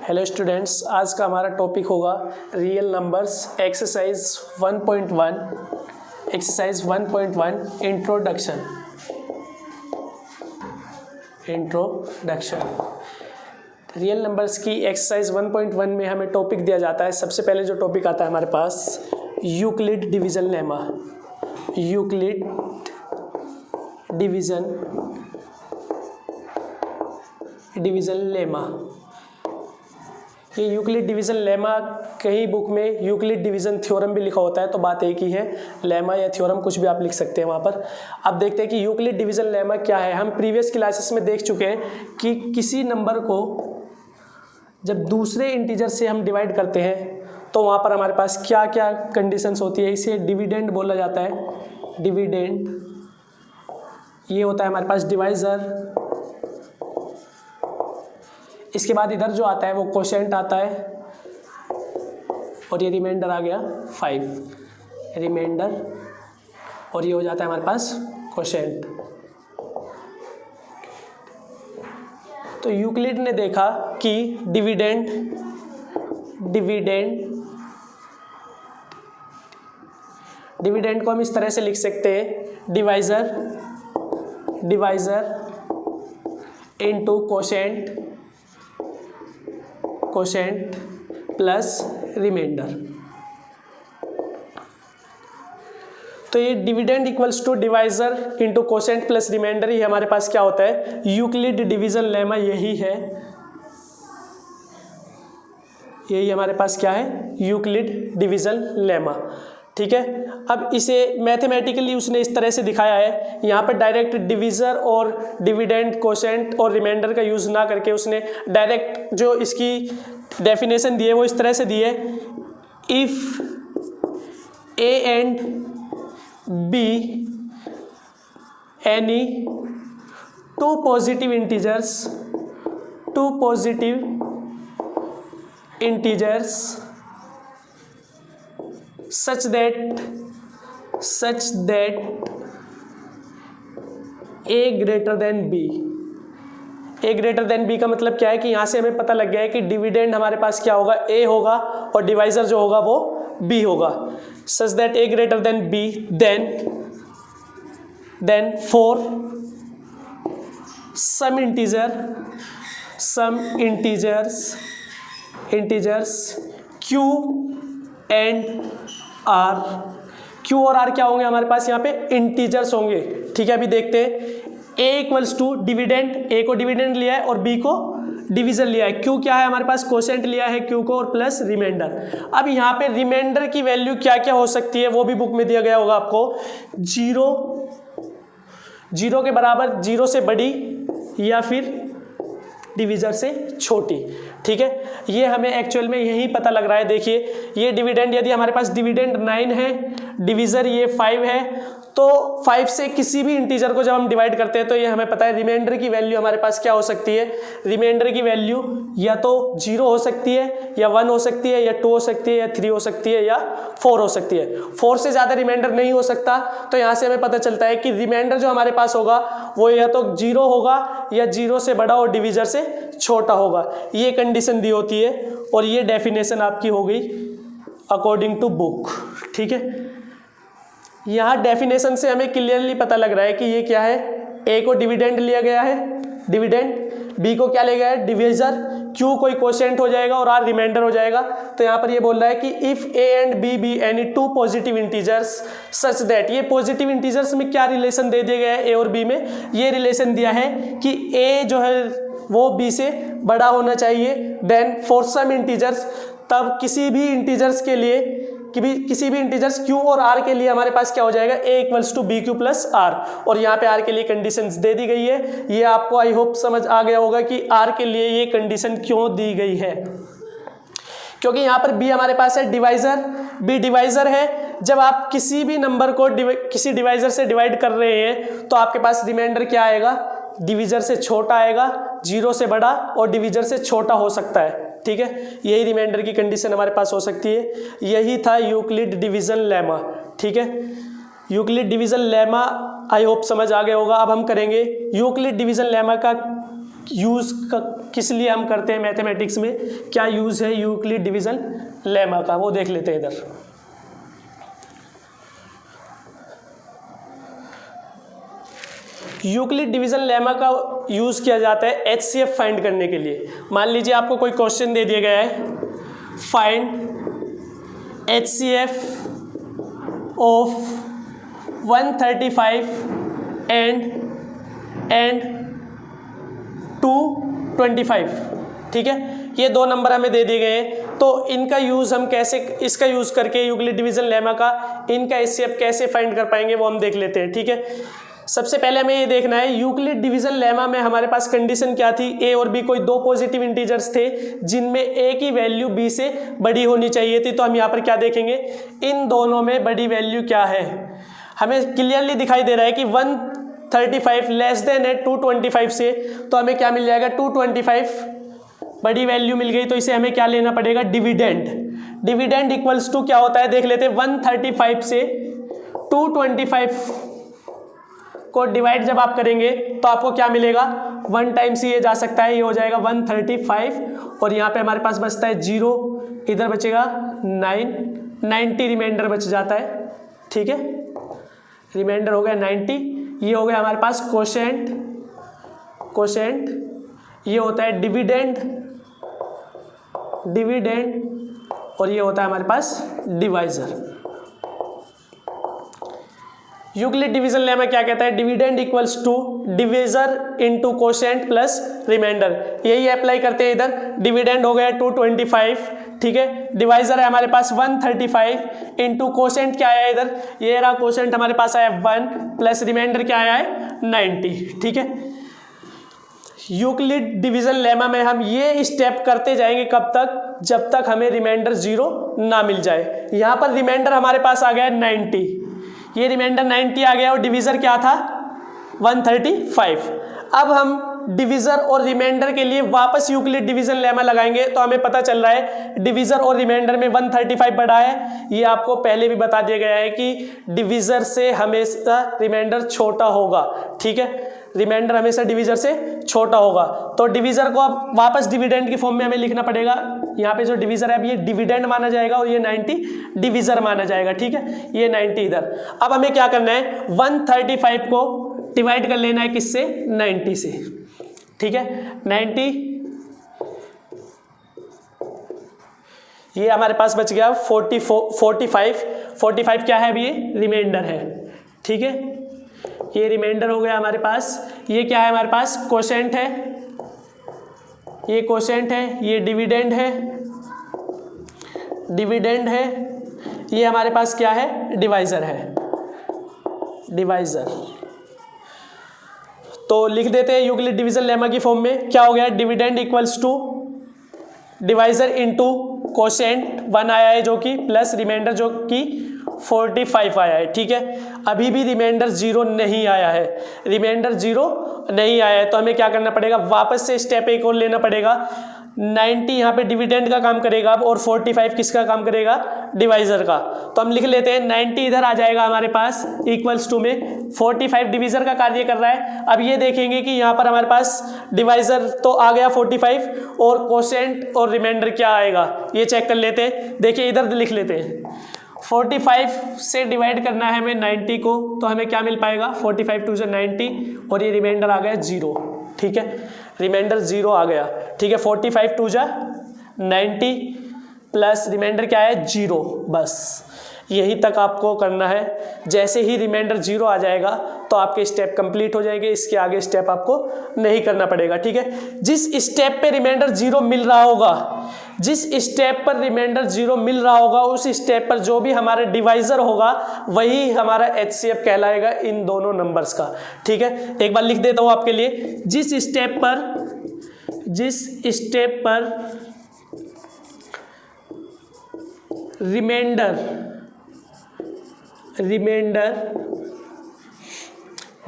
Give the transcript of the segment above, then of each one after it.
Hello students, आज का हमारा टॉपिक होगा real numbers exercise 1.1 introduction. Real numbers की एक्सरसाइज 1.1 में हमें टॉपिक दिया जाता है। सबसे पहले जो टॉपिक आता है हमारे पास Euclid division lemma. Euclid division lemma, ये यूक्लिड डिवीजन लेमा कहीं बुक में यूक्लिड डिवीजन थ्योरम भी लिखा होता है, तो बात एक ही है, लेमा या थ्योरम कुछ भी आप लिख सकते हैं वहाँ पर। अब देखते हैं कि यूक्लिड डिवीजन लेमा क्या है। हम प्रीवियस क्लासेस में देख चुके हैं कि किसी नंबर को जब दूसरे इंटीजर से हम डिवाइड करते हैं तो वहाँ पर हमारे पास क्या क्या कंडीशंस होती है। इसे डिविडेंड बोला जाता है। डिविडेंड ये होता है हमारे पास डिवाइजर। इसके बाद इधर जो आता है वो कोशेंट आता है, और ये रिमाइंडर आ गया 5 रिमाइंडर, और ये हो जाता है हमारे पास कोशेंट। तो यूक्लिड ने देखा कि डिविडेंड को हम इस तरह से लिख सकते हैं, divisor into quotient plus remainder. तो ये dividend equals to divisor into quotient plus remainder, ये हमारे पास क्या होता है, यूक्लिड डिवीजन लेमा यही है। यही हमारे पास क्या है, यूक्लिड डिवीजन लेमा। ठीक है, अब इसे मैथमेटिकली उसने इस तरह से दिखाया है। यहाँ पर डायरेक्ट डिवीजर और डिविडेंड, कोशेंट और रिमाइंडर का यूज़ ना करके उसने डायरेक्ट जो इसकी डेफिनेशन दी है वो इस तरह से दी है, if A and B any two positive integers such that a greater than b। a greater than b का मतलब क्या है कि यहाँ से हमें पता लग गया है कि डिविडेंड हमारे पास क्या होगा, a होगा, और डिवाइजर जो होगा वो b होगा। such that a greater than b, then for some integers q and R. Q और आर क्या होंगे हमारे पास, यहाँ पे इंटीजर्स होंगे। ठीक है, अभी देखते हैं। ए इक्वल्स टू डिविडेंड, ए को डिविडेंड लिया है और बी को डिवीजन लिया है। क्यू क्या है हमारे पास, कोशेंट लिया है क्यू को, और प्लस रिमाइंडर। अब यहाँ पे रिमाइंडर की वैल्यू क्या क्या हो सकती है वो भी बुक में दिया गया होगा आपको। जीरो के बराबर, जीरो से बड़ी, या फिर डिवीजर से छोटी। ठीक है, ये हमें एक्चुअल में यही पता लग रहा है। देखिए, ये डिविडेंड, यदि हमारे पास डिविडेंड 9 है, डिवीजर ये 5 है, तो 5 से किसी भी इंटीजर को जब हम डिवाइड करते हैं तो ये हमें पता है रिमाइंडर की वैल्यू हमारे पास क्या हो सकती है। रिमाइंडर की वैल्यू या तो 0 हो सकती है, या 1 हो सकती है, या 2 हो सकती है, या 3 हो सकती है, या 4 हो सकती है। 4 से ज़्यादा रिमाइंडर नहीं हो सकता। तो यहाँ से हमें पता चलता है कि रिमाइंडर जो हमारे पास होगा वो या तो 0 होगा, या 0 से बड़ा और डिवीजर से छोटा होगा। ये कंडीशन दी होती है, और ये डेफिनेशन आपकी हो गई अकॉर्डिंग टू बुक। ठीक है, यहाँ डेफिनेशन से हमें क्लियरली पता लग रहा है कि ये क्या है, ए को डिविडेंड लिया गया है, डिविडेंड, बी को क्या लिया गया है, डिवीजर, क्यू कोई कोशेंट हो जाएगा, और आर रिमाइंडर हो जाएगा। तो यहाँ पर ये बोल रहा है कि if A and B be any two positive integers such that, ये पॉजिटिव इंटीजर्स में क्या रिलेशन दे दिया गया है ए और बी में, ये रिलेशन दिया है कि ए जो है वो बी से बड़ा होना चाहिए। देन फॉर सम इंटीजर्स, तब किसी भी इंटीजर्स के लिए, किसी भी इंटीजर्स क्यू और आर के लिए हमारे पास क्या हो जाएगा, A equals to B Q plus R. और यहाँ पे आर के लिए कंडीशंस दे दी गई है। ये आपको आई होप समझ आ गया होगा कि आर के लिए ये कंडीशन क्यों दी गई है, क्योंकि यहाँ पर बी हमारे पास है डिवाइजर। बी डिवाइजर है। जब आप किसी भी नंबर को किसी डिवाइजर से डिवाइड कर रहे हैं तो आपके पास रिमाइंडर क्या आएगा, डिवीजर से छोटा आएगा, 0 से बड़ा और डिवीजर से छोटा हो सकता है। ठीक है, यही रिमाइंडर की कंडीशन हमारे पास हो सकती है। यही था यूक्लिड डिवीजन लेमा। ठीक है, Euclid division lemma I hope समझ आ गया होगा। अब हम करेंगे यूक्लिड डिवीजन लेमा यूज़ किस लिए हम करते हैं मैथमेटिक्स में, क्या यूज़ है यूक्लिड डिवीज़न लेमा का, वो देख लेते हैं इधर। यूक्लिड डिवीज़न लेमा का यूज़ किया जाता है एचसीएफ फाइंड करने के लिए। मान लीजिए आपको कोई क्वेश्चन दे दिया गया है, फाइंड एचसीएफ ऑफ 135 एंड 225, ठीक है। ये दो नंबर हमें दे दिए गए हैं, तो इनका यूज़ हम कैसे, इसका यूज़ करके यूक्लिड डिवीज़न लेमा का इनका एचसीएफ कैसे फाइंड कर पाएंगे वो हम देख लेते हैं, ठीक है। सबसे पहले हमें ये देखना है यूक्लिड डिवीज़न लेमा में हमारे पास कंडीशन क्या थी, ए और बी कोई दो पॉजिटिव इंटीजर्स थे जिनमें ए की वैल्यू बी से बड़ी होनी चाहिए थी। तो हम यहाँ पर क्या देखेंगे, इन दोनों में बड़ी वैल्यू क्या है। हमें क्लियरली दिखाई दे रहा है कि 135 लेस देन है 225 से, तो हमें क्या मिल जाएगा 225 बड़ी वैल्यू मिल गई। तो इसे हमें क्या लेना पड़ेगा, डिविडेंड। डिविडेंड इक्वल्स टू क्या होता है देख लेते हैं, 135 से 225 को डिवाइड जब आप करेंगे तो आपको क्या मिलेगा, 1 टाइम्स ये जा सकता है, ये हो जाएगा 135 और यहाँ पे हमारे पास बचता है 0, इधर बचेगा 90 रिमाइंडर बच जाता है, ठीक है। रिमाइंडर हो गया 90, ये हो गया हमारे पास कोशेंट, ये होता है डिविडेंड और ये होता है हमारे पास डिवाइजर। यूक्लिड डिवीजन लेमा क्या कहता है, dividend equals to divisor into quotient plus remainder. यही अप्लाई करते हैं इधर, डिविडेंड हो गया 225, ठीक है। डिवाइजर है हमारे पास 135 इंटू कोशेंट क्या आया इधर, ये रहा कोशेंट हमारे पास आया 1 प्लस रिमाइंडर क्या आया है 90, ठीक है। यूक्लिड डिवीजन लेमा में हम ये स्टेप करते जाएंगे कब तक, जब तक हमें रिमाइंडर 0 ना मिल जाए। यहाँ पर रिमाइंडर हमारे पास आ गया 90, ये रिमाइंडर 90 आ गया और डिवीज़र क्या था 135। अब हम डिवीज़र और रिमाइंडर के लिए वापस यूक्लिड डिवीज़न लेमा लगाएंगे तो हमें पता चल रहा है डिवीज़र और रिमाइंडर में 135 बड़ा है। ये आपको पहले भी बता दिया गया है कि डिवीज़र से हमेशा रिमाइंडर छोटा होगा, ठीक है। रिमाइंडर हमेशा डिवीज़र से छोटा होगा, तो डिवीज़र को अब वापस डिविडेंड की फॉर्म में हमें लिखना पड़ेगा। यहाँ पे जो डिवीज़र है अब ये डिविडेंड माना जाएगा और ये 90 डिवीज़र माना जाएगा, ठीक है। ये 90 इधर। अब हमें क्या करना है, 135 को डिवाइड कर लेना है किससे, 90 से, ठीक है। 90 ये हमारे पास बच गया 45 क्या है, अभी ये रिमाइंडर है, ठीक है। ये रिमाइंडर हो गया हमारे पास। ये क्या है हमारे पास, कोशेंट है, ये कोशेंट है, ये डिविडेंड है, ये हमारे पास क्या है, डिवाइजर है, डिवाइजर। तो लिख देते हैं यूक्लिड डिवीजन लेमा की फॉर्म में, क्या हो गया, dividend equals to divisor into quotient 1 आया है जो कि प्लस रिमाइंडर जो कि 45 आया है, ठीक है। अभी भी रिमाइंडर 0 नहीं आया है, रिमाइंडर 0 नहीं आया है, तो हमें क्या करना पड़ेगा, वापस से स्टेप एक और लेना पड़ेगा। 90 यहाँ पे डिविडेंड का काम करेगा और 45 किसका काम करेगा, डिवाइजर का। तो हम लिख लेते हैं 90 इधर आ जाएगा हमारे पास इक्वल्स टू में 45 डिवीजर का कार्य कर रहा है। अब ये देखेंगे कि यहाँ पर हमारे पास डिवाइजर तो आ गया 45 और कोशेंट और रिमाइंडर क्या आएगा, ये चेक कर लेते हैं। देखिए इधर लिख लेते हैं, 45 से डिवाइड करना है हमें 90 को, तो हमें क्या मिल पाएगा, 45 2 90 और ये रिमाइंडर आ गया 0, ठीक है। रिमाइंडर 0 आ गया, ठीक है। 45 2 90 प्लस रिमाइंडर क्या है 0, बस यही तक आपको करना है। जैसे ही रिमाइंडर 0 आ जाएगा तो आपके स्टेप कंप्लीट हो जाएंगे, इसके आगे स्टेप आपको नहीं करना पड़ेगा, ठीक है। जिस स्टेप पे रिमाइंडर 0 मिल रहा होगा, जिस स्टेप पर रिमाइंडर 0 मिल रहा होगा, उस स्टेप पर जो भी हमारा डिवाइजर होगा वही हमारा एचसीएफ कहलाएगा इन दोनों नंबर्स का, ठीक है। एक बार लिख देता हूं आपके लिए, जिस स्टेप पर रिमाइंडर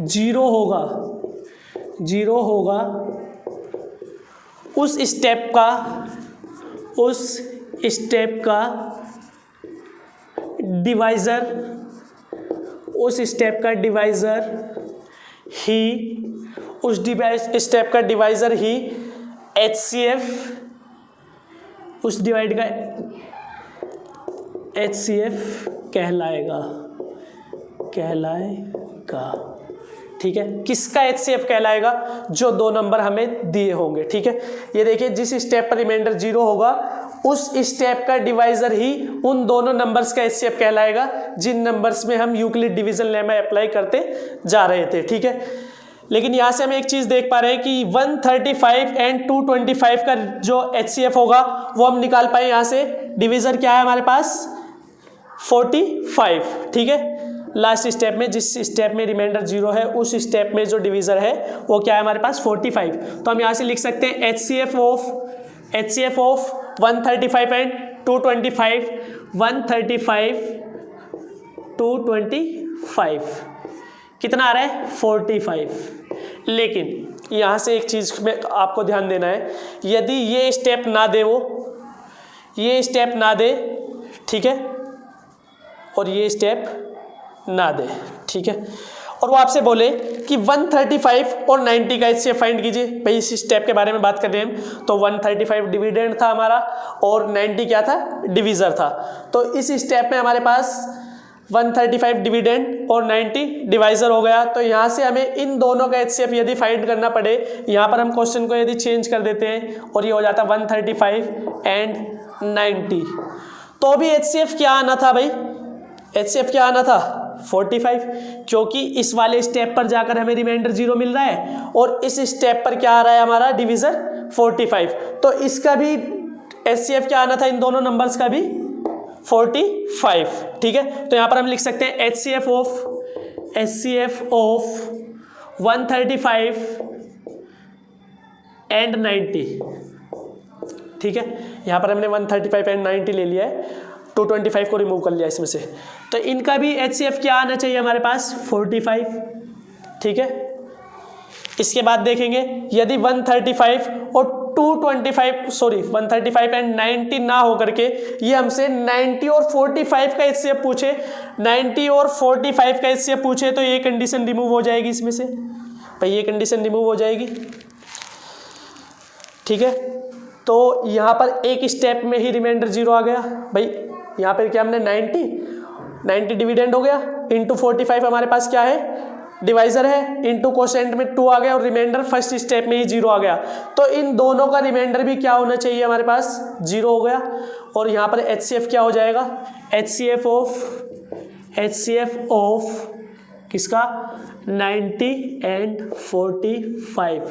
0 होगा, उस स्टेप का डिवाइजर ही उस स्टेप का डिवाइजर ही HCF, उस डिवाइड का HCF कहलाएगा। ठीक है, किसका HCF कहलाएगा? जो 2 नंबर हमें दिए होंगे। ठीक है, ये देखिए जिस स्टेप पर रिमाइंडर 0 होगा उस स्टेप का डिवाइजर ही उन दोनों नंबर्स का HCF कहलाएगा जिन नंबर्स में हम यूक्लिड डिवीजन लेमा अप्लाई करते जा रहे थे। ठीक है, लेकिन यहाँ से हम एक चीज़ देख पा रहे हैं कि 135 एंड 225 का जो HCF होगा वो हम निकाल पाए। यहाँ से डिवीज़र क्या है हमारे पास? 45। ठीक है, लास्ट स्टेप में, जिस स्टेप में रिमाइंडर 0 है उस स्टेप में जो डिवीज़र है वो क्या है हमारे पास? 45। तो हम यहाँ से लिख सकते हैं HCF ऑफ 135 एंड 225, 135 225 कितना आ रहा है? 45। लेकिन यहाँ से एक चीज़ में आपको ध्यान देना है, यदि ये स्टेप ना दे, वो ये स्टेप ना दे, ठीक है, और ये स्टेप ना दे, ठीक है, और वो आपसे बोले कि 135 और 90 का HCF फाइंड कीजिए। भाई इस स्टेप के बारे में बात कर रहे हैं, तो 135 डिविडेंड था हमारा और 90 क्या था? डिवीज़र था। तो इस स्टेप में हमारे पास 135 डिविडेंड और 90 डिवाइज़र हो गया। तो यहाँ से हमें इन दोनों का HCF यदि फाइंड करना पड़े, यहाँ पर हम क्वेश्चन को यदि चेंज कर देते हैं और ये हो जाता 135 एंड 90, तो भी HCF क्या आना था भाई? HCF क्या आना था? 45, क्योंकि इस वाले स्टेप पर जाकर हमें रिमाइंडर 0 मिल रहा है और इस स्टेप पर क्या आ रहा है हमारा? डिवीज़र 45। तो इसका भी HCF क्या आना था? इन दोनों नंबर्स का भी 45। ठीक है, तो यहाँ पर हम लिख सकते हैं HCF ऑफ 135 एंड 90। ठीक है, यहाँ पर हमने 135 एंड 90 ले लिया है, 225 को रिमूव कर लिया इसमें से, तो इनका भी HCF क्या आना चाहिए हमारे पास? 45। ठीक है, इसके बाद देखेंगे यदि 135 और 135 एंड 90 ना हो करके ये हमसे 90 और 45 का HCF पूछे, 90 और 45 का HCF पूछे, तो ये कंडीशन रिमूव हो जाएगी इसमें से। भाई ये कंडीशन रिमूव हो जाएगी। ठीक है, तो यहाँ पर एक स्टेप में ही रिमाइंडर 0 आ गया। भाई यहाँ पर क्या हमने 90 डिविडेंड हो गया, इंटू 45 हमारे पास क्या है? डिवाइजर है, इंटू कोशेंट में 2 आ गया और रिमाइंडर फर्स्ट स्टेप में ही 0 आ गया। तो इन दोनों का रिमाइंडर भी क्या होना चाहिए हमारे पास? 0 हो गया। और यहाँ पर HCF क्या हो जाएगा? HCF ऑफ किसका? 90 एंड 45,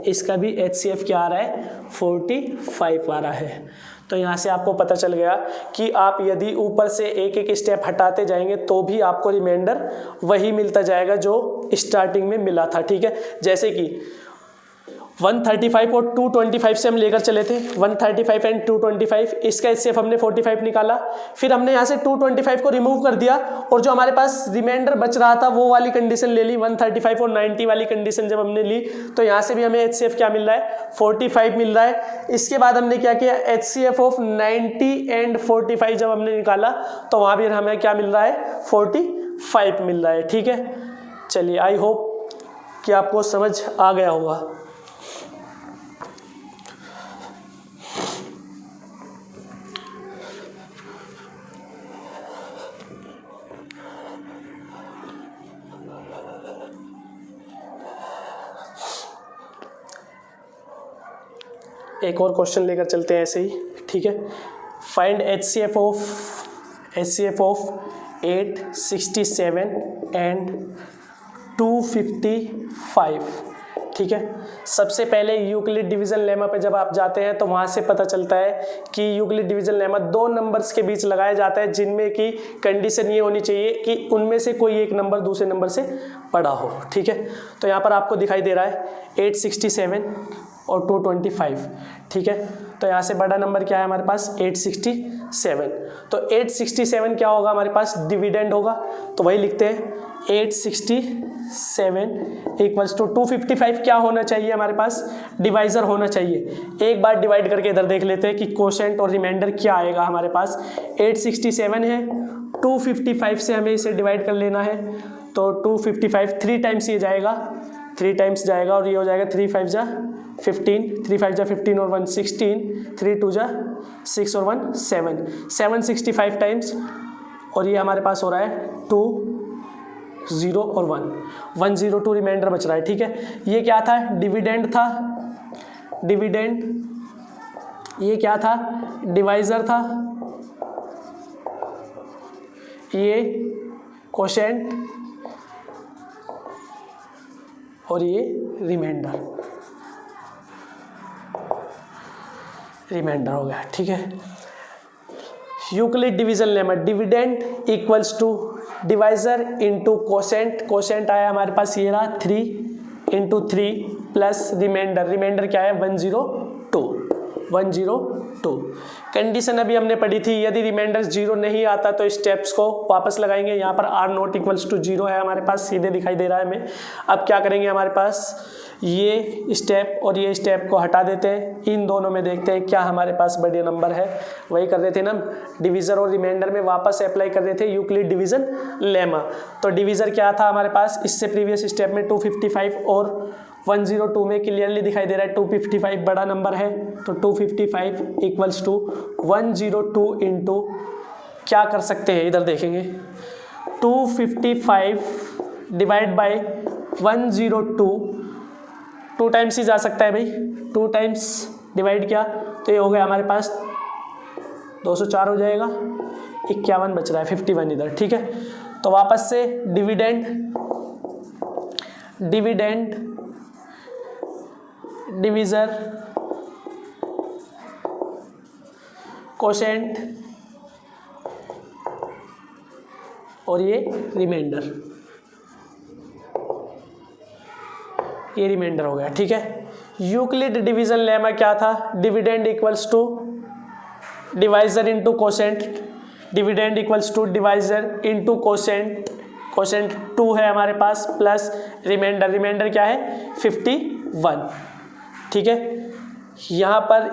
इसका भी HCF क्या आ रहा है? 45 आ रहा है। तो यहाँ से आपको पता चल गया कि आप यदि ऊपर से एक एक स्टेप हटाते जाएंगे तो भी आपको रिमाइंडर वही मिलता जाएगा जो स्टार्टिंग में मिला था। ठीक है, जैसे कि 135 और 225 से हम लेकर चले थे, 135 एंड 225, इसका HCF हमने 45 निकाला, फिर हमने यहाँ से 225 को रिमूव कर दिया और जो हमारे पास रिमाइंडर बच रहा था वो वाली कंडीशन ले ली, 135 और 90 वाली कंडीशन जब हमने ली तो यहाँ से भी हमें HCF क्या मिल रहा है? 45 मिल रहा है। इसके बाद हमने क्या किया? HCF ऑफ 90 एंड 45 जब हमने निकाला तो वहाँ भी हमें क्या मिल रहा है? 45 मिल रहा है। ठीक है, चलिए, आई होप कि आपको समझ आ गया होगा। एक और क्वेश्चन लेकर चलते हैं ऐसे ही। ठीक है, फाइंड HCF ऑफ 867 एंड 255। ठीक है, सबसे पहले यूक्लिड डिवीजन लेमा पे जब आप जाते हैं तो वहाँ से पता चलता है कि यूक्लिड डिवीजन लेमा 2 नंबर्स के बीच लगाया जाता है जिनमें कि कंडीशन ये होनी चाहिए कि उनमें से कोई एक नंबर दूसरे नंबर से बड़ा हो। ठीक है, तो यहाँ पर आपको दिखाई दे रहा है 867 और 225। ठीक है, तो यहाँ से बड़ा नंबर क्या है हमारे पास? 867। तो 867 क्या होगा हमारे पास? डिविडेंड होगा, तो वही लिखते हैं 867 इक्वल्स टू 255 क्या होना चाहिए हमारे पास? डिवाइजर होना चाहिए। एक बार डिवाइड करके इधर देख लेते हैं कि कोशेंट और रिमाइंडर क्या आएगा हमारे पास। 867 है, 255 से हमें इसे डिवाइड कर लेना है, तो 255 3 टाइम्स ये जाएगा 3 टाइम्स जाएगा और ये हो जाएगा 3 5 जा 15, 3 5 जा 15 और 1 16, 3 2 जा 6 और 1 7, 765 टाइम्स। और ये हमारे पास हो रहा है 2 0 और 1, 102 रिमाइंडर बच रहा है। ठीक है, ये क्या था? डिविडेंड था। डिविडेंड, ये क्या था? डिवाइजर था, ये कोशेंट और ये रिमाइंडर हो गया। ठीक है, Euclid division lemma, dividend equals to divisor into quotient. Quotient आया हमारे पास, ये रहा 3 इंटू 3 प्लस रिमाइंडर। रिमाइंडर क्या है? 102। कंडीशन अभी हमने पढ़ी थी, यदि रिमाइंडर 0 नहीं आता तो स्टेप्स को वापस लगाएंगे। यहाँ पर आर नॉट इक्वल्स टू 0 है हमारे पास, सीधे दिखाई दे रहा है हमें। अब क्या करेंगे? हमारे पास ये स्टेप और ये स्टेप को हटा देते हैं, इन दोनों में देखते हैं क्या हमारे पास बढ़िया नंबर है। वही कर रहे थे ना, डिवीज़र और रिमाइंडर में वापस अप्लाई कर रहे थे यूक्लिड डिवीजन लेमा। तो डिवीज़र क्या था हमारे पास? इससे प्रीवियस स्टेप में 255 और 102 में क्लियरली दिखाई दे रहा है 255 बड़ा नंबर है, तो 255 इक्वल्स टू 102 इंटू क्या कर सकते हैं, इधर देखेंगे, 255 डिवाइड बाई 102, 2 टाइम्स ही जा सकता है भाई, 2 टाइम्स डिवाइड किया तो ये हो गया हमारे पास 204 हो जाएगा, 51 बच रहा है, 51 इधर। ठीक है, तो वापस से डिविडेंड, डिवीज़र, कोशेंट और ये रिमाइंडर, ये रिमाइंडर हो गया। ठीक है, यूक्लिड डिवीजन लेमा क्या था? Dividend equals to divisor into quotient, dividend equals to divisor into quotient, quotient 2 है हमारे पास, प्लस रिमाइंडर, रिमाइंडर क्या है? 51। ठीक है, यहाँ पर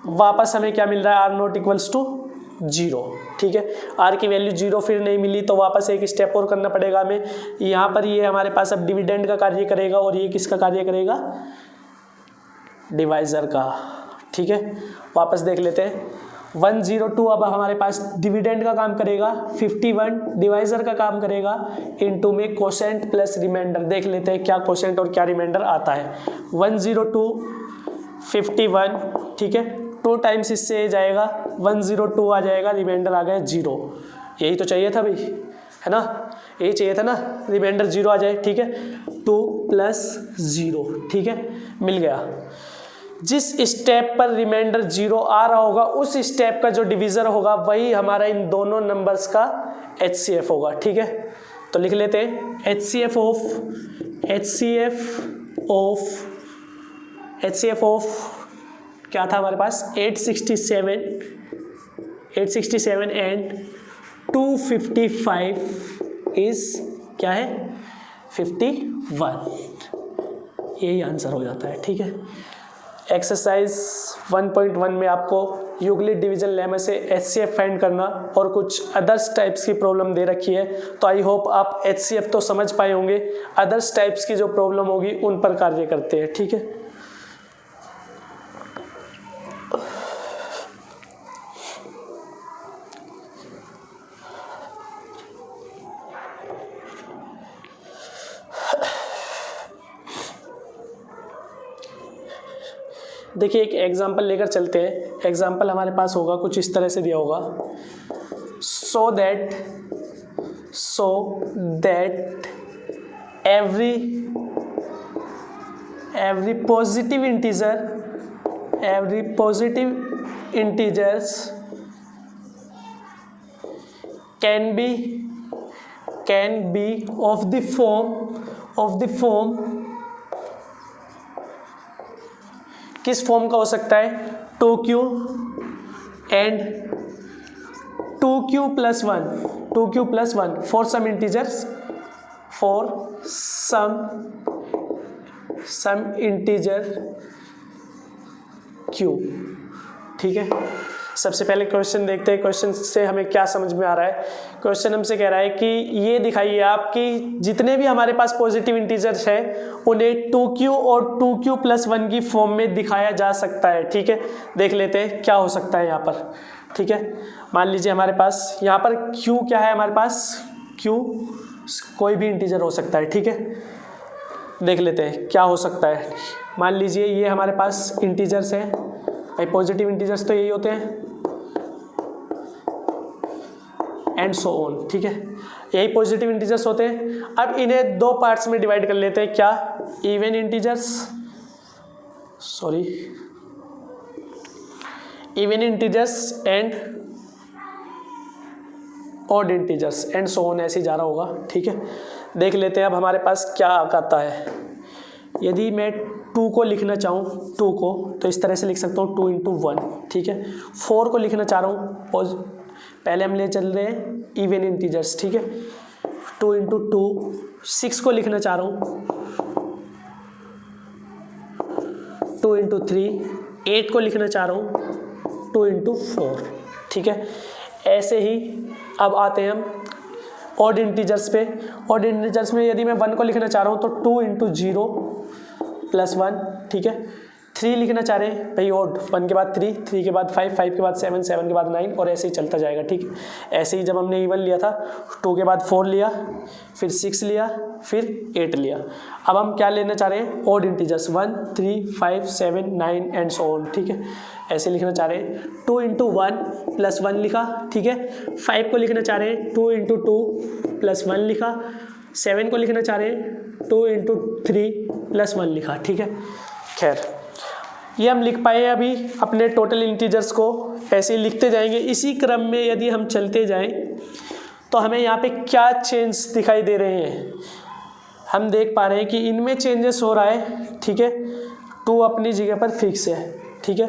वापस हमें क्या मिल रहा है? R not equals to 0। ठीक है, आर की वैल्यू 0 फिर नहीं मिली तो वापस एक स्टेप और करना पड़ेगा हमें। यहाँ पर ये हमारे पास अब डिविडेंड का कार्य करेगा और ये किसका कार्य करेगा? डिवाइजर का। ठीक है, वापस देख लेते हैं, 102 अब हमारे पास डिविडेंड का काम करेगा, 51 डिवाइजर का काम करेगा, इनटू में कोशेंट प्लस रिमाइंडर। देख लेते हैं क्या कोशेंट और क्या रिमाइंडर आता है। 102 51, ठीक है, 2 टाइम्स इससे जाएगा, 102 आ जाएगा, रिमाइंडर आ गया 0। यही तो चाहिए था भाई, है ना, यही चाहिए था ना, रिमाइंडर 0 आ जाए। ठीक है, 2 + 0, ठीक है, मिल गया। जिस स्टेप पर रिमाइंडर 0 आ रहा होगा उस स्टेप का जो डिवीज़र होगा वही हमारा इन दोनों नंबर्स का HCF होगा। ठीक है, तो लिख लेते हैं HCF ऑफ क्या था हमारे पास? 867 एंड 255 इज क्या है? 51। यही आंसर हो जाता है। ठीक है, एक्सरसाइज 1.1 में आपको यूक्लिड डिवीजन लेमा से HCF फाइंड करना और कुछ अदर्स टाइप्स की प्रॉब्लम दे रखी है, तो आई होप आप HCF तो समझ पाए होंगे, अदर्स टाइप्स की जो प्रॉब्लम होगी उन पर कार्य करते हैं। ठीक है, देखिए एक एग्जाम्पल लेकर चलते हैं। एग्जाम्पल हमारे पास होगा कुछ इस तरह से दिया होगा, so that every positive integers can be of the form किस फॉर्म का हो सकता है? 2q and 2q + 1 for some integers q। ठीक है, सबसे पहले क्वेश्चन देखते हैं, क्वेश्चन से हमें क्या समझ में आ रहा है। क्वेश्चन हमसे कह रहा है कि ये दिखाइए आप कि जितने भी हमारे पास पॉजिटिव इंटीजर्स हैं उन्हें 2q और 2q + 1 की फॉर्म में दिखाया जा सकता है। ठीक है, देख लेते हैं क्या हो सकता है यहाँ पर। ठीक है, मान लीजिए हमारे पास यहाँ पर q क्या है, हमारे पास q कोई भी इंटीजर हो सकता है। ठीक है, देख लेते हैं क्या हो सकता है। मान लीजिए ये हमारे पास इंटीजर्स हैं, भाई पॉजिटिव इंटीजर्स तो यही होते हैं, एंड सो ऑन। ठीक है, यही पॉजिटिव इंटीजर्स होते हैं। अब इन्हें दो पार्ट्स में डिवाइड कर लेते हैं, क्या, even integers, even integers and odd integers and so on, ऐसे ही जा रहा होगा। ठीक है, देख लेते हैं अब हमारे पास क्या आता है। यदि मैं 2 को लिखना चाहूँ, 2 को तो इस तरह से लिख सकता हूँ 2 × 1। ठीक है, 4 को लिखना चाह रहा हूँ, पहले हम ले चल रहे हैं इवन इंटीजर्स। ठीक है, 2 × 2। 6 को लिखना चाह रहा हूँ 2 × 3। 8 को लिखना चाह रहा हूँ 2 × 4। ठीक है, ऐसे ही अब आते हैं हम ऑड इंटीजर्स पे। ऑड इंटीजर्स में यदि मैं 1 को लिखना चाह रहा हूँ तो 2 × 0 + 1। ठीक है, 3 लिखना चाह रहे हैं भाई ऑड, 1 के बाद 3, 3 के बाद 5, 5 के बाद 7, 7 के बाद 9 और ऐसे ही चलता जाएगा। ठीक है, ऐसे ही जब हमने इवन लिया था 2 के बाद 4 लिया, फिर 6 लिया, फिर 8 लिया। अब हम क्या लेना चाह रहे हैं, odd integers 1, 3, 5, 7, 9 and so on. ठीक है, ऐसे लिखना चाह रहे हैं 2 × 1 + 1 लिखा। ठीक है, 5 को लिखना चाह रहे हैं 2 × 2 + 1 लिखा। 7 को लिखना चाह रहे हैं 2 × 3 + 1 लिखा। ठीक है, खैर ये हम लिख पाए अभी अपने टोटल इंटीजर्स को, ऐसे ही लिखते जाएंगे। इसी क्रम में यदि हम चलते जाएं तो हमें यहाँ पे क्या चेंज दिखाई दे रहे हैं, हम देख पा रहे हैं कि इनमें चेंजेस हो रहा है। ठीक है, 2 अपनी जगह पर फिक्स है। ठीक है,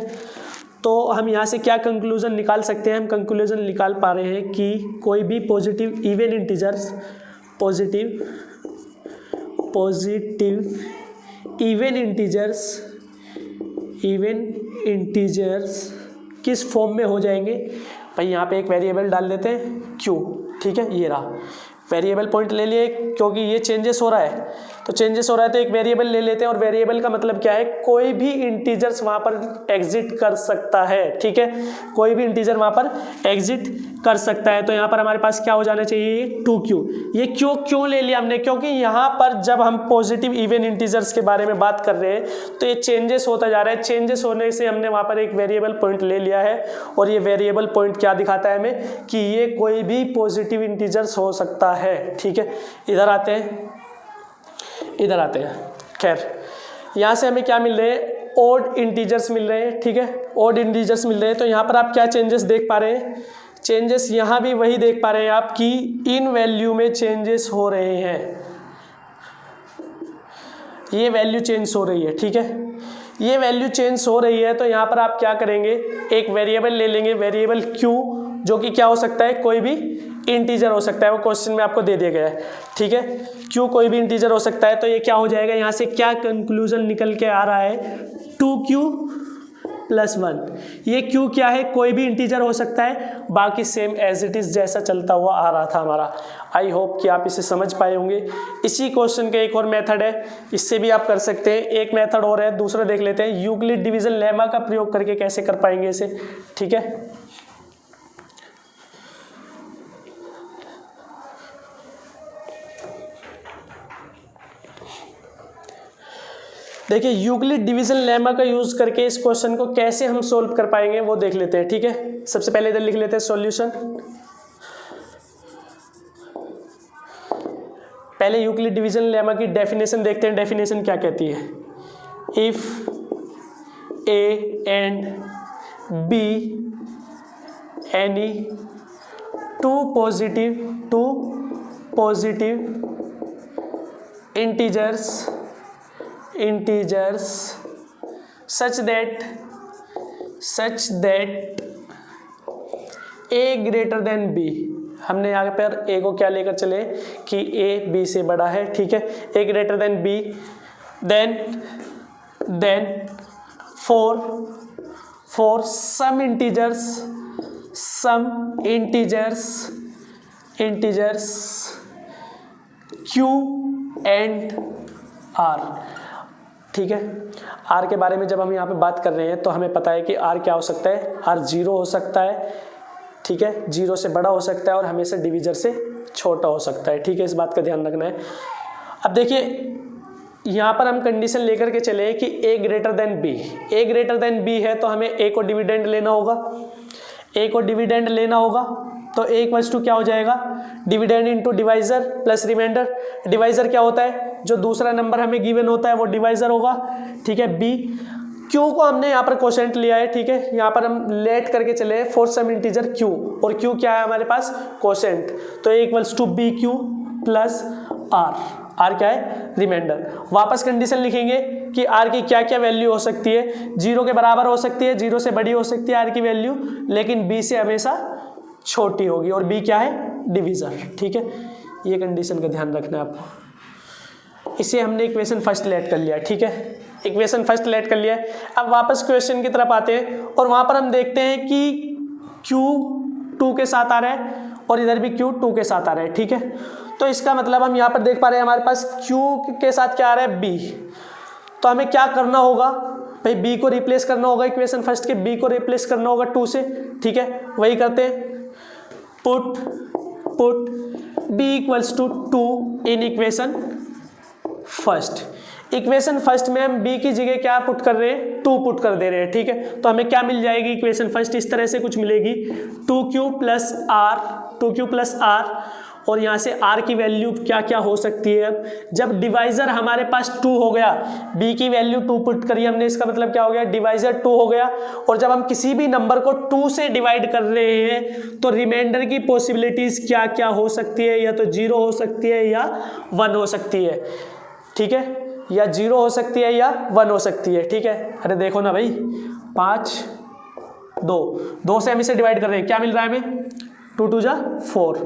तो हम यहाँ से क्या कंक्लूजन निकाल सकते हैं, हम कंक्लूजन निकाल पा रहे हैं कि कोई भी positive even integers, positive even integers किस फॉर्म में हो जाएंगे, भाई यहाँ पे एक वेरिएबल डाल देते हैं q। ठीक है, ये रहा वेरिएबल पॉइंट ले लिए, क्योंकि ये चेंजेस हो रहा है तो चेंजेस हो रहा है तो एक वेरिएबल ले लेते हैं। और वेरिएबल का मतलब क्या है, कोई भी इंटीजर्स वहाँ पर एग्जिट कर सकता है। ठीक है, कोई भी इंटीजर वहाँ पर एग्जिट कर सकता है। तो यहाँ पर हमारे पास क्या हो जाना चाहिए, 2q। ये क्यों ले लिया हमने, क्योंकि यहाँ पर जब हम पॉजिटिव इवन इंटीजर्स के बारे में बात कर रहे हैं तो ये चेंजेस होता जा रहा है। चेंजेस होने से हमने वहाँ पर एक वेरिएबल पॉइंट ले लिया है और ये वेरिएबल पॉइंट क्या दिखाता है हमें कि ये कोई भी पॉजिटिव इंटीजर्स हो सकता है। ठीक है, इधर आते हैं। खैर यहाँ से हमें क्या मिल रहे हैं, ऑड इंटीजर्स मिल रहे हैं। ठीक है, ऑड इंटीजर्स मिल रहे हैं। तो यहाँ पर आप क्या चेंजेस देख पा रहे हैं, चेंजेस यहाँ भी वही देख पा रहे हैं आप कि इन वैल्यू में चेंजेस हो रहे हैं, ये वैल्यू चेंज हो रही है। ठीक है, ये वैल्यू चेंज हो रही है तो यहाँ पर आप क्या करेंगे, एक वेरिएबल ले लेंगे, वेरिएबल q, जो कि क्या हो सकता है, कोई भी इंटीजर हो सकता है, वो क्वेश्चन में आपको दे दिया गया है। ठीक है, q कोई भी इंटीजर हो सकता है। तो ये क्या हो जाएगा, यहाँ से क्या कंक्लूजन निकल के आ रहा है, 2q + 1। ये q क्या है, कोई भी इंटीजर हो सकता है, बाकी सेम एज इट इज जैसा चलता हुआ आ रहा था हमारा। आई होप कि आप इसे समझ पाए होंगे। इसी क्वेश्चन का एक और मेथड है, इससे भी आप कर सकते हैं। एक मेथड और है, दूसरा देख लेते हैं, यूक्लिड डिवीजन लेमा का प्रयोग करके कैसे कर पाएंगे इसे। ठीक है, देखिए यूक्लिड डिवीजन लेमा का यूज करके इस क्वेश्चन को कैसे हम सोल्व कर पाएंगे वो देख लेते हैं। ठीक है, सबसे पहले इधर लिख लेते हैं सॉल्यूशन। पहले यूक्लिड डिवीजन लेमा की डेफिनेशन देखते हैं, डेफिनेशन क्या कहती है। If A and B any two positive integers such that a greater than b, हमने यहाँ पर a को क्या लेकर चले कि a b से बड़ा है। ठीक है, a greater than b, then for some integers Q and R। ठीक है, R के बारे में जब हम यहाँ पे बात कर रहे हैं तो हमें पता है कि R क्या हो सकता है, R 0 हो सकता है, ठीक है, 0 से बड़ा हो सकता है और हमेशा डिविजर से छोटा हो सकता है। ठीक है, इस बात का ध्यान रखना है। अब देखिए यहाँ पर हम कंडीशन लेकर के चले कि A greater than B, A greater than B है तो हमें A को डिविडेंड लेना होगा, A को डिविडेंड लेना होगा तो A इक्वल्स टू क्या हो जाएगा, dividend into divisor plus remainder. Divisor क्या होता है, जो दूसरा नंबर हमें गिवन होता है वो डिवाइजर होगा। ठीक है, B Q को हमने यहाँ पर कोशेंट लिया है। ठीक है, यहाँ पर हम लेट करके चले फॉर सम इंटीजर Q, और Q क्या है हमारे पास, कोशेंट, तो A equals to BQ plus R क्या है, रिमाइंडर। वापस कंडीशन लिखेंगे कि R की क्या क्या वैल्यू हो सकती है, 0 के बराबर हो सकती है, 0 से बड़ी हो सकती है R की वैल्यू, लेकिन B से हमेशा छोटी होगी, और B क्या है, डिविजर। ठीक है, ये कंडीशन का ध्यान रखना है आपको। इसे हमने इक्वेशन फर्स्ट लेट कर लिया। ठीक है, इक्वेशन फर्स्ट लेट कर लिया है। अब वापस क्वेश्चन की तरफ आते हैं और वहाँ पर हम देखते हैं कि Q 2 के साथ आ रहा है और इधर भी Q 2 के साथ आ रहा है। ठीक है, तो इसका मतलब हम यहाँ पर देख पा रहे हैं हमारे पास Q के साथ क्या आ रहा है, B। तो हमें क्या करना होगा भाई, B को रिप्लेस करना होगा, इक्वेशन फर्स्ट के B को रिप्लेस करना होगा 2 से। ठीक है, वही करते हैं, put B equals to 2 in equation first. Equation first में हम B की जगह क्या पुट कर रहे हैं, 2 पुट कर दे रहे हैं। ठीक है, तो हमें क्या मिल जाएगी, इक्वेशन फर्स्ट इस तरह से कुछ मिलेगी, 2Q प्लस R, और यहाँ से R की वैल्यू क्या क्या हो सकती है। अब जब डिवाइजर हमारे पास 2 हो गया, B की वैल्यू 2 पुट करी हमने, इसका मतलब क्या हो गया, डिवाइजर 2 हो गया। और जब हम किसी भी नंबर को 2 से डिवाइड कर रहे हैं तो रिमाइंडर की पॉसिबिलिटीज क्या क्या हो सकती है, या तो 0 हो सकती है या 1 हो सकती है। ठीक है, या 0 हो सकती है या 1 हो सकती है। ठीक है, अरे देखो ना भाई, 5 2 से हम इसे डिवाइड कर रहे हैं, क्या मिल रहा है हमें, 2 2 जा 4,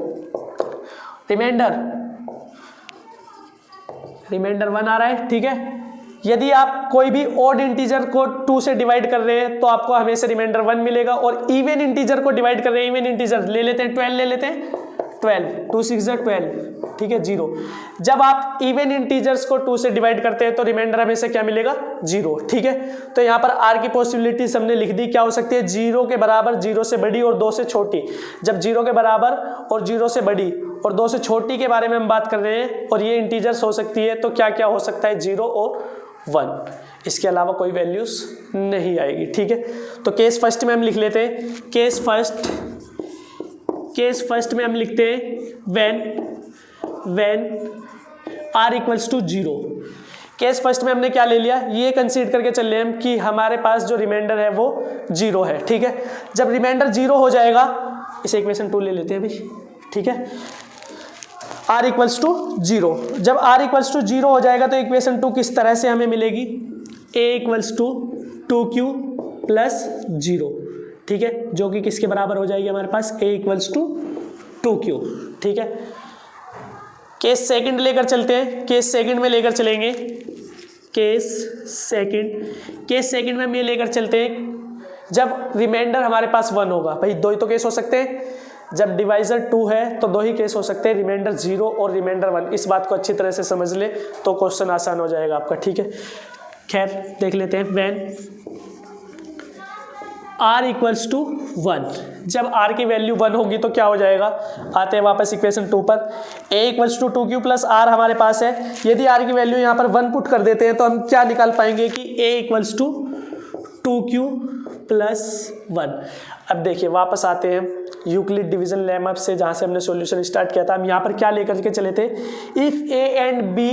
रिमाइंडर 1 आ रहा है। ठीक है, यदि आप कोई भी ऑड इंटीजर को 2 से डिवाइड कर रहे हैं तो आपको हमेशा रिमाइंडर 1 मिलेगा, और इवन इंटीजर को डिवाइड कर रहे हैं, इवन इंटीजर ले लेते हैं 12, ले लेते हैं 12, 2 6 12, ठीक है, 0। जब आप इवन इंटीजर्स को 2 से डिवाइड करते हैं तो रिमाइंडर हमेशा क्या मिलेगा, 0। ठीक है, तो यहाँ पर R की पॉसिबिलिटीज हमने लिख दी, क्या हो सकती है, 0 के बराबर, 0 से बड़ी और 2 से छोटी। जब 0 के बराबर और 0 से बड़ी और 2 से छोटी के बारे में हम बात कर रहे हैं और ये इंटीजर्स हो सकती है, तो क्या क्या हो सकता है, 0 और 1, इसके अलावा कोई वैल्यूज नहीं आएगी। ठीक है, तो केस फर्स्ट में हम लिख लेते हैं, केस फर्स्ट में हम लिखते हैं when R equals to 0। Case first में हमने क्या ले लिया, ये कंसीडर करके चल रहे हम कि हमारे पास जो रिमाइंडर है वो 0 है। ठीक है, जब रिमाइंडर 0 हो जाएगा, इसे इक्वेशन 2 ले लेते हैं भाई। ठीक है, R इक्वल्स टू 0, जब R इक्वल्स टू 0 हो जाएगा तो इक्वेशन 2 किस तरह से हमें मिलेगी, A equals to 2Q plus 0। ठीक है, जो कि किसके बराबर हो जाएगी हमारे पास, A इक्वल्स टू 2Q। ठीक है, केस सेकंड लेकर चलते हैं, केस सेकंड में लेकर चलेंगे, केस सेकंड में हम ये लेकर चलते हैं जब रिमाइंडर हमारे पास 1 होगा। भाई 2 ही तो केस हो सकते हैं, जब डिवाइजर 2 है तो 2 ही केस हो सकते हैं, रिमाइंडर 0 और रिमाइंडर 1। इस बात को अच्छी तरह से समझ ले तो क्वेश्चन आसान हो जाएगा आपका। ठीक है, खैर देख लेते हैं, व्हेन R इक्वल्स टू 1, जब R की वैल्यू 1 होगी तो क्या हो जाएगा, आते हैं वापस इक्वेशन 2 पर, A equals to 2Q plus R हमारे पास है। यदि R की वैल्यू यहाँ पर 1 पुट कर देते हैं तो हम क्या निकाल पाएंगे कि A equals to 2Q plus 1। अब देखिए वापस आते हैं यूक्लिड डिवीजन लेमा से, जहाँ से हमने सॉल्यूशन स्टार्ट किया था। हम यहाँ पर क्या लेकर के चले थे, if A and B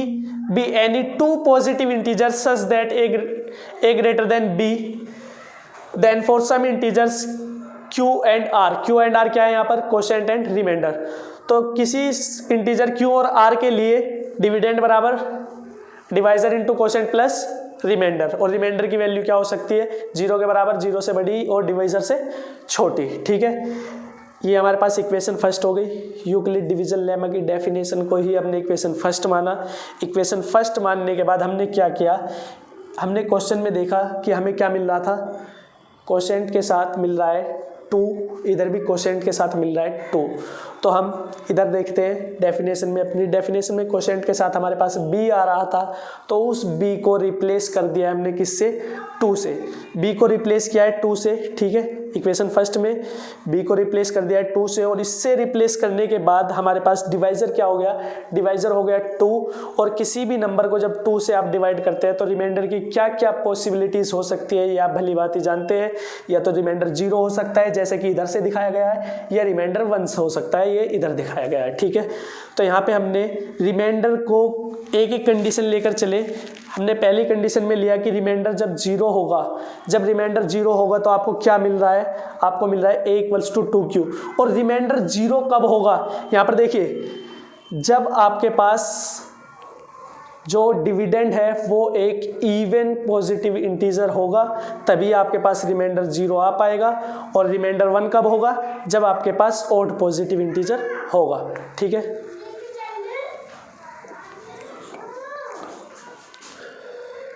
be any 2 positive integers such that A greater than B, then for some integers Q and R क्या है यहाँ पर, कोशेंट एंड रिमाइंडर। तो किसी इंटीजर Q और R के लिए डिविडेंड बराबर divisor into quotient plus remainder, और रिमाइंडर की वैल्यू क्या हो सकती है, 0 के बराबर, 0 से बड़ी और डिवाइजर से छोटी। ठीक है, ये हमारे पास इक्वेशन फर्स्ट हो गई। यूक्लिड डिवीजन लेमा की डेफिनेशन को ही हमने इक्वेशन फर्स्ट माना। इक्वेशन फर्स्ट मानने के बाद हमने क्या किया, हमने क्वेश्चन में देखा कि हमें क्या मिल रहा था, कोशेंट के साथ मिल रहा है 2, इधर भी कोशेंट के साथ मिल रहा है 2। तो हम इधर देखते हैं डेफिनेशन में, अपनी डेफिनेशन में कोशेंट के साथ हमारे पास b आ रहा था, तो उस b को रिप्लेस कर दिया हमने किससे, 2 से। b को रिप्लेस किया है 2 से, ठीक है, इक्वेशन फर्स्ट में b को रिप्लेस कर दिया है 2 से, और इससे रिप्लेस करने के बाद हमारे पास डिवाइजर क्या हो गया, डिवाइजर हो गया 2। और किसी भी नंबर को जब 2 से आप डिवाइड करते हैं तो रिमाइंडर की क्या क्या पॉसिबिलिटीज़ हो सकती है ये आप भली बात ही जानते हैं। या तो रिमाइंडर 0 हो सकता है जैसे कि इधर से दिखाया गया है, या रिमाइंडर 1 हो सकता है, ये इधर दिखाया गया है, ठीक है। तो यहाँ पे हमने रिमाइंडर को एक एक कंडीशन लेकर चले। हमने पहली कंडीशन में लिया कि रिमाइंडर जब 0 होगा, जब रिमाइंडर 0 होगा तो आपको क्या मिल रहा है, आपको मिल रहा है a = 2q। और रिमाइंडर 0 कब होगा, यहाँ पर देखिए, जब आपके पास जो डिविडेंड है वो एक इवन पॉजिटिव इंटीजर होगा, तभी आपके पास रिमाइंडर 0 आ पाएगा। और रिमाइंडर 1 कब होगा, जब आपके पास ऑड पॉजिटिव इंटीजर होगा, ठीक है।